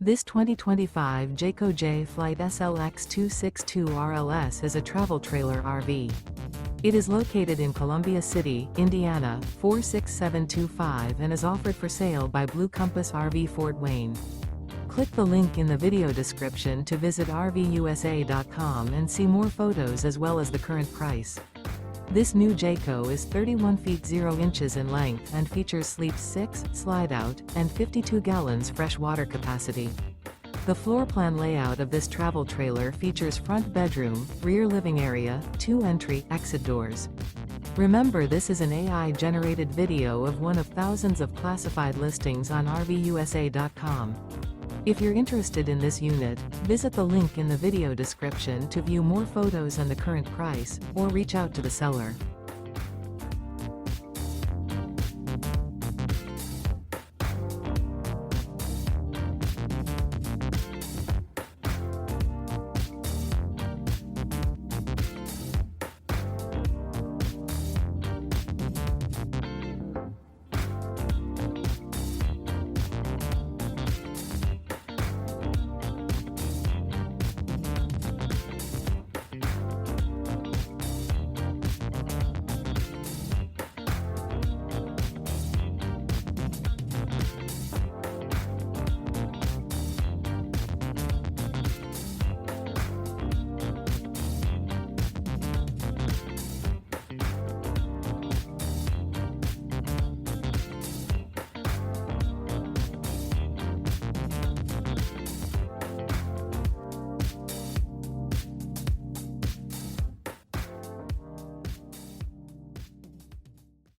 This 2025 Jayco Jay Flight SLX 262 RLS is a travel trailer RV. It is located in Columbia City, Indiana, 46725 and is offered for sale by Blue Compass RV Fort Wayne. Click the link in the video description to visit RVUSA.com and see more photos as well as the current price. This new Jayco is 31 feet 0 inches in length and features sleep 6, slide-out, and 52 gallons fresh water capacity. The floor plan layout of this travel trailer features front bedroom, rear living area, 2 entry/exit doors. Remember, this is an AI-generated video of one of thousands of classified listings on RVUSA.com. If you're interested in this unit, visit the link in the video description to view more photos and the current price, or reach out to the seller.